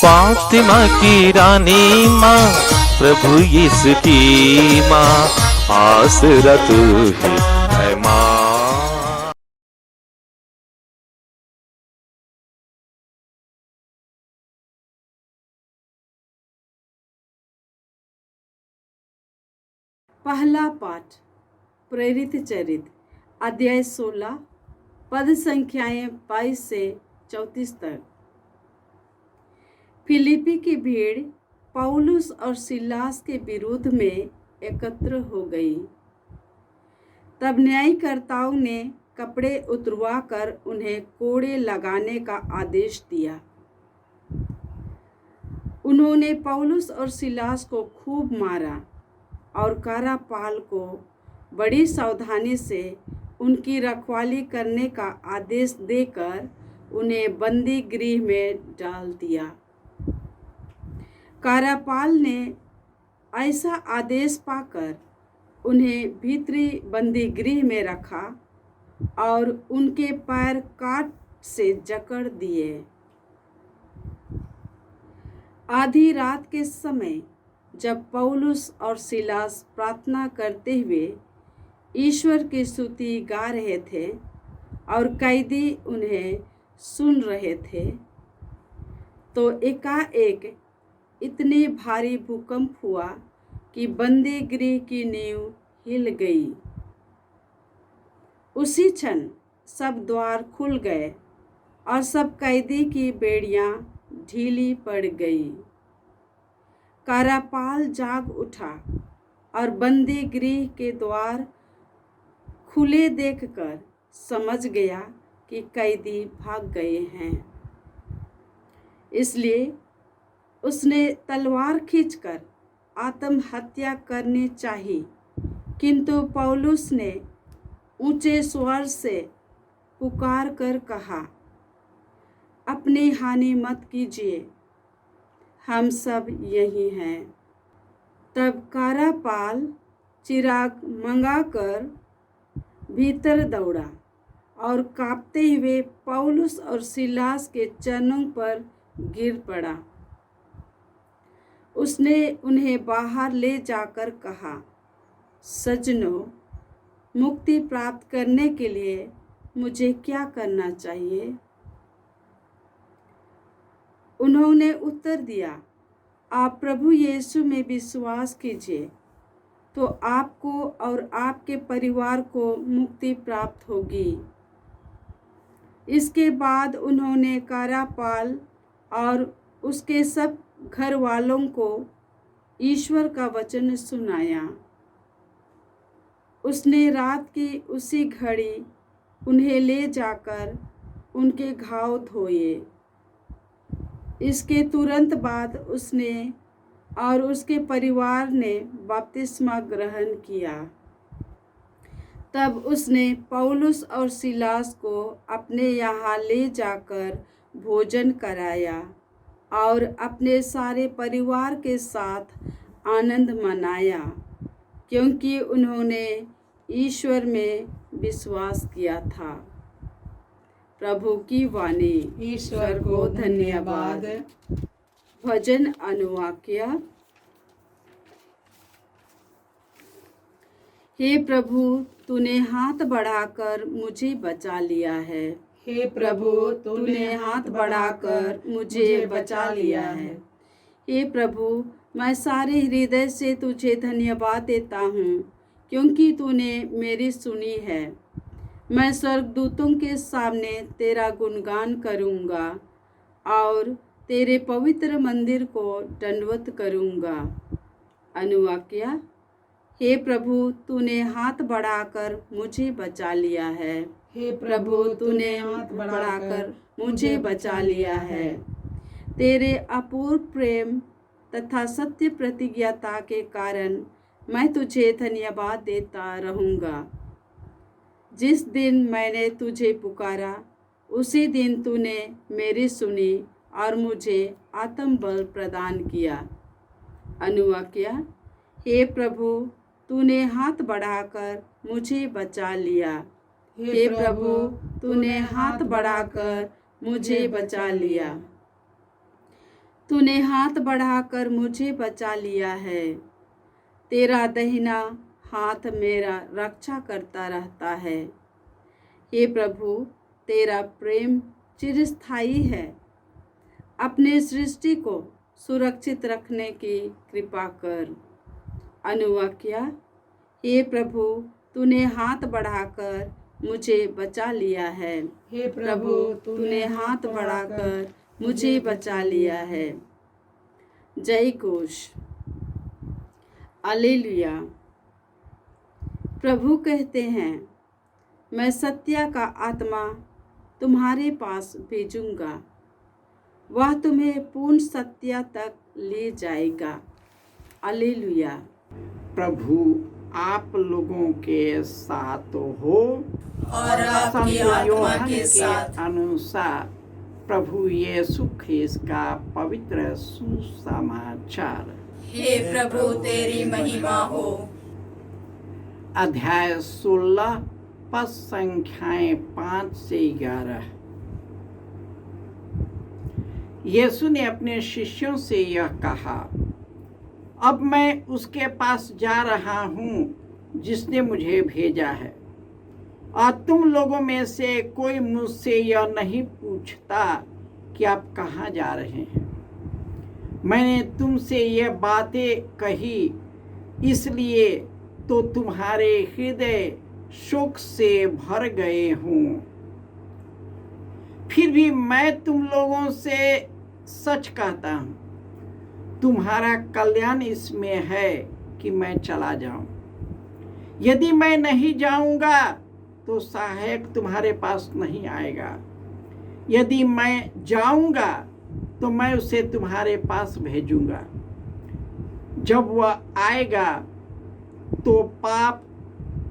फातिमा की रानी माँ, प्रभु यीशु की माँ, आसरा तू ही है माँ। पहला पाठ प्रेरित चरित्र अध्याय 16 पद संख्याएं 22 से 34 तक। फिलिपी की भीड़ पौलुस और सिलास के विरोध में एकत्र हो गई। तब न्यायकर्ताओं ने कपड़े उतरवाकर उन्हें कोड़े लगाने का आदेश दिया। उन्होंने पौलुस और सिलास को खूब मारा और कारापाल को बड़ी सावधानी से उनकी रखवाली करने का आदेश देकर उन्हें बंदी गृह में डाल दिया। कारापाल ने ऐसा आदेश पाकर उन्हें भीतरी बंदी गृह में रखा और उनके पैर काट से जकड़ दिए। आधी रात के समय जब पौलुस और सिलास प्रार्थना करते हुए ईश्वर की स्तुति गा रहे थे और कैदी उन्हें सुन रहे थे, तो एकाएक इतनी भारी भूकंप हुआ कि बंदी गृह की नींव हिल गई। उसी क्षण सब द्वार खुल गए और सब कैदी की बेड़ियां ढीली पड़ गई। कारापाल जाग उठा और बंदी गृह के द्वार खुले देखकर समझ गया कि कैदी भाग गए हैं। इसलिए उसने तलवार खींचकर आत्महत्या करनी चाहिए, किंतु पौलुस ने ऊंचे स्वर से पुकार कर कहा, अपनी हानि मत कीजिए, हम सब यही हैं। तब कारापाल चिराग मंगाकर भीतर दौड़ा और कांपते हुए पौलुस और सिलास के चरणों पर गिर पड़ा। उसने उन्हें बाहर ले जाकर कहा, सज्जनों, मुक्ति प्राप्त करने के लिए मुझे क्या करना चाहिए? उन्होंने उत्तर दिया, आप प्रभु यीशु में विश्वास कीजिए तो आपको और आपके परिवार को मुक्ति प्राप्त होगी। इसके बाद उन्होंने कारापाल और उसके सब घर वालों को ईश्वर का वचन सुनाया। उसने रात की उसी घड़ी उन्हें ले जाकर उनके घाव धोए। इसके तुरंत बाद उसने और उसके परिवार ने बपतिस्मा ग्रहण किया। तब उसने पौलुस और सिलास को अपने यहाँ ले जाकर भोजन कराया और अपने सारे परिवार के साथ आनंद मनाया, क्योंकि उन्होंने ईश्वर में विश्वास किया था। प्रभु की वाणी। ईश्वर को धन्यवाद। भजन अनुवाक्य। हे प्रभु, तूने हाथ बढ़ाकर मुझे बचा लिया है। हे प्रभु, तूने हाथ बढ़ाकर मुझे बचा लिया है। हे प्रभु, मैं सारे हृदय से तुझे धन्यवाद देता हूँ, क्योंकि तूने मेरी सुनी है। मैं स्वर्गदूतों के सामने तेरा गुणगान करूँगा और तेरे पवित्र मंदिर को दंडवत करूँगा। अनुवाक्य। हे प्रभु, तूने हाथ बढ़ाकर मुझे बचा लिया है। हे प्रभु, तूने हाथ बढ़ाकर मुझे बचा लिया है। तेरे अपूर्व प्रेम तथा सत्य प्रतिज्ञता के कारण मैं तुझे धन्यवाद देता रहूँगा। जिस दिन मैंने तुझे पुकारा, उसी दिन तूने मेरी सुनी और मुझे आत्मबल प्रदान किया। अनुवाक्य। हे प्रभु, तूने हाथ बढ़ाकर मुझे बचा लिया। हे प्रभु, तूने हाथ बढ़ाकर मुझे बचा लिया। तूने हाथ बढ़ाकर मुझे बचा लिया है। तेरा दाहिना हाथ मेरा रक्षा करता रहता है। हे प्रभु, तेरा प्रेम चिरस्थायी है। अपने सृष्टि को सुरक्षित रखने की कृपा कर। अनुवाक्या, हे प्रभु, तूने हाथ बढ़ाकर मुझे बचा लिया है। हे प्रभु, तूने हाथ बढ़ाकर मुझे बचा लिया है। जय घोष। हालेलुया। प्रभु कहते हैं, मैं सत्य का आत्मा तुम्हारे पास भेजूंगा। वह तुम्हें पूर्ण सत्य तक ले जाएगा। हालेलुया। प्रभु आप लोगों के साथ हो और आपकी संत आत्मा यूहन्ना के साथ। अनुसार प्रभु यीशु ख्रिस्त का पवित्र सुसमाचार। हे प्रभु, तेरी महिमा हो। अध्याय 16 पद संख्याएं 5 से 11। यीशु ने अपने शिष्यों से यह कहा, अब मैं उसके पास जा रहा हूँ जिसने मुझे भेजा है, और तुम लोगों में से कोई मुझसे यह नहीं पूछता कि आप कहाँ जा रहे हैं। मैंने तुमसे ये बातें कही इसलिए तो तुम्हारे हृदय शोक से भर गए हों। फिर भी मैं तुम लोगों से सच कहता हूँ, तुम्हारा कल्याण इसमें है कि मैं चला जाऊं। यदि मैं नहीं जाऊंगा तो सहायक तुम्हारे पास नहीं आएगा। यदि मैं जाऊंगा तो मैं उसे तुम्हारे पास भेजूंगा। जब वह आएगा तो पाप,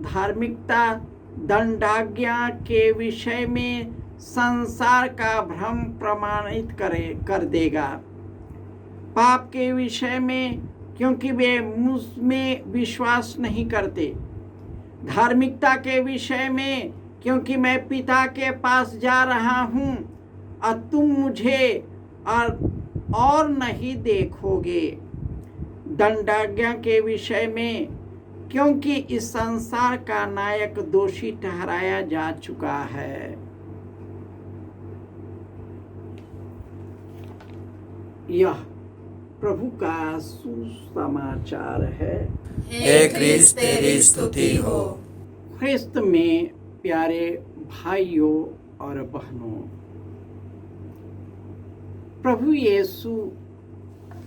धार्मिकता, दंडाज्ञा के विषय में संसार का भ्रम प्रमाणित कर देगा। पाप के विषय में क्योंकि वे मुझ में विश्वास नहीं करते। धार्मिकता के विषय में क्योंकि मैं पिता के पास जा रहा हूँ और तुम मुझे और नहीं देखोगे। दंडाज्ञा के विषय में क्योंकि इस संसार का नायक दोषी ठहराया जा चुका है। यह प्रभु का सुसमाचार है। हे क्रिस्त, तेरी स्तुति हो। ख्रिस्त में प्यारे भाइयों और बहनों, प्रभु यीशु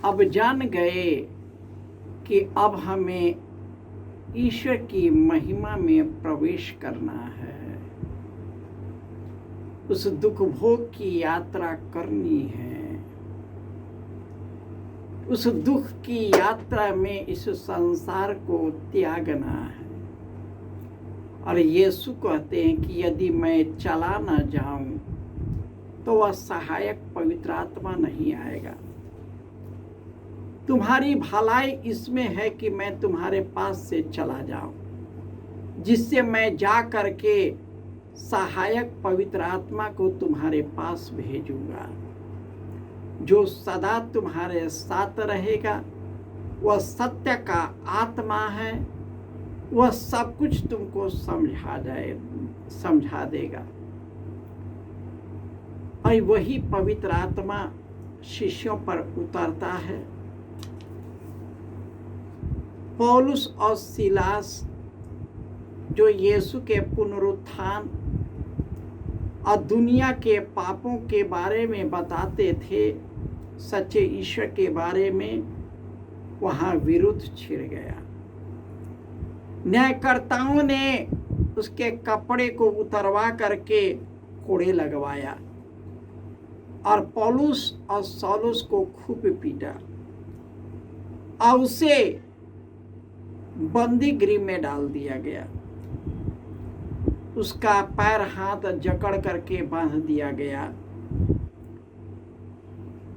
अब जान गए कि अब हमें ईश्वर की महिमा में प्रवेश करना है, उस दुख भोग की यात्रा करनी है। उस दुख की यात्रा में इस संसार को त्यागना है। और यीशु कहते हैं कि यदि मैं चला ना जाऊं तो वह सहायक पवित्र आत्मा नहीं आएगा। तुम्हारी भलाई इसमें है कि मैं तुम्हारे पास से चला जाऊं, जिससे मैं जा करके सहायक पवित्र आत्मा को तुम्हारे पास भेजूंगा, जो सदा तुम्हारे साथ रहेगा। वह सत्य का आत्मा है। वह सब कुछ तुमको समझा देगा। और वही पवित्र आत्मा शिष्यों पर उतरता है। पौलुस और सिलास जो यीशु के पुनरुत्थान और दुनिया के पापों के बारे में बताते थे, सच्चे ईश्वर के बारे में, वहाँ विरोध छिड़ गया। न्यायकर्ताओं ने उसके कपड़े को उतरवा करके कोड़े लगवाया और पौलुस और सौलुस को खूब पीटा और उसे बंदी गृह में डाल दिया गया। उसका पैर हाथ जकड़ करके बांध दिया गया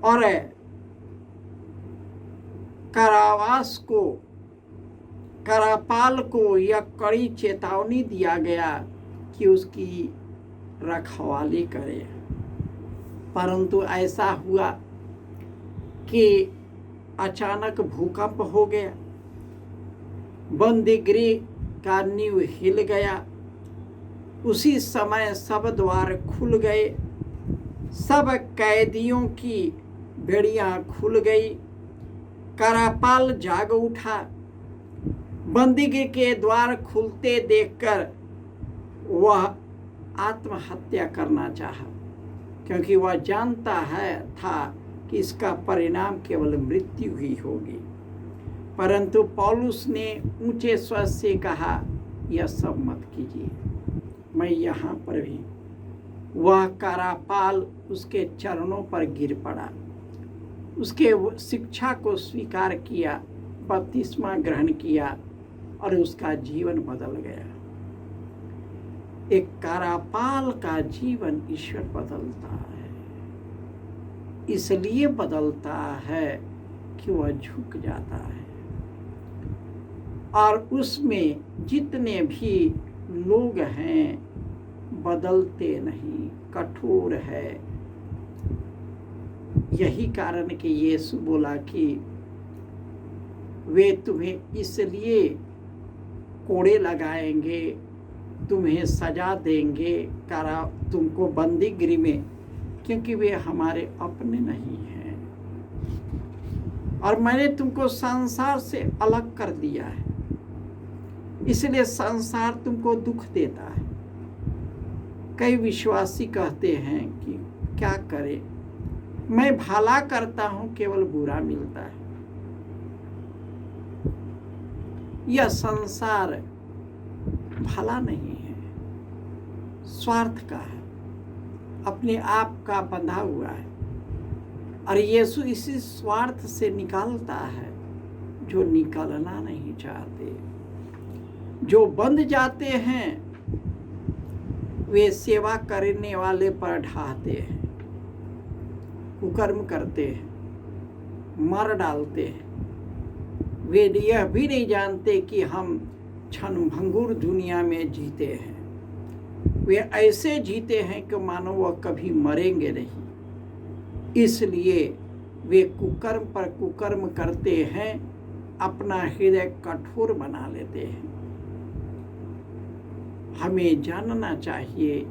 और करापाल को यह कड़ी चेतावनी दिया गया कि उसकी रखवाली करे। परंतु ऐसा हुआ कि अचानक भूकंप हो गया, बंदीगृह का नींव हिल गया। उसी समय सब द्वार खुल गए, सब कैदियों की बेड़ियां खुल गई। करापाल जाग उठा। बंदीगृह के द्वार खुलते देखकर वह आत्महत्या करना चाहा, क्योंकि वह जानता था कि इसका परिणाम केवल मृत्यु ही होगी। परंतु पौलुस ने ऊंचे स्वर से कहा, यह सब मत कीजिए, मैं यहाँ पर भी। वह कारापाल उसके चरणों पर गिर पड़ा, उसके शिक्षा को स्वीकार किया, बपतिस्मा ग्रहण किया और उसका जीवन बदल गया। एक कारापाल का जीवन ईश्वर बदलता है, इसलिए बदलता है कि वह झुक जाता है। और उसमें जितने भी लोग हैं बदलते नहीं, कठोर है। यही कारण कि यीशु बोला कि वे तुम्हें इसलिए कोड़े लगाएंगे, तुम्हें सजा देंगे, तुमको बंदी गृह में, क्योंकि वे हमारे अपने नहीं हैं और मैंने तुमको संसार से अलग कर दिया है, इसलिए संसार तुमको दुख देता है। कई विश्वासी कहते हैं कि क्या करें, मैं भला करता हूं केवल बुरा मिलता है। यह संसार भला नहीं है, स्वार्थ का है, अपने आप का बंधा हुआ है। और यीशु इसी स्वार्थ से निकालता है जो निकलना नहीं चाहते। जो बंध जाते हैं वे सेवा करने वाले पर ढाते हैं, कुकर्म करते हैं, मार डालते हैं। वे यह भी नहीं जानते कि हम क्षणभंगुर दुनिया में जीते हैं। वे ऐसे जीते हैं कि मानो वह कभी मरेंगे नहीं, इसलिए वे कुकर्म पर कुकर्म करते हैं, अपना हृदय कठोर बना लेते हैं। हमें जानना चाहिए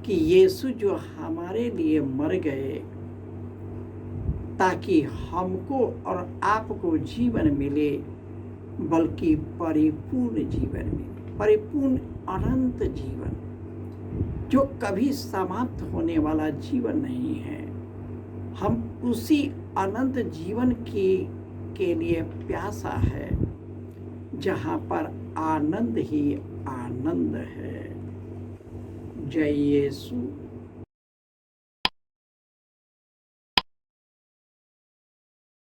कि यीशु जो हमारे लिए मर गए ताकि हमको और आपको जीवन मिले, बल्कि परिपूर्ण जीवन मिले, परिपूर्ण अनंत जीवन जो कभी समाप्त होने वाला जीवन नहीं है। हम उसी अनंत जीवन के लिए प्यासा है जहाँ पर आनंद ही आनंद है। जय यीशु।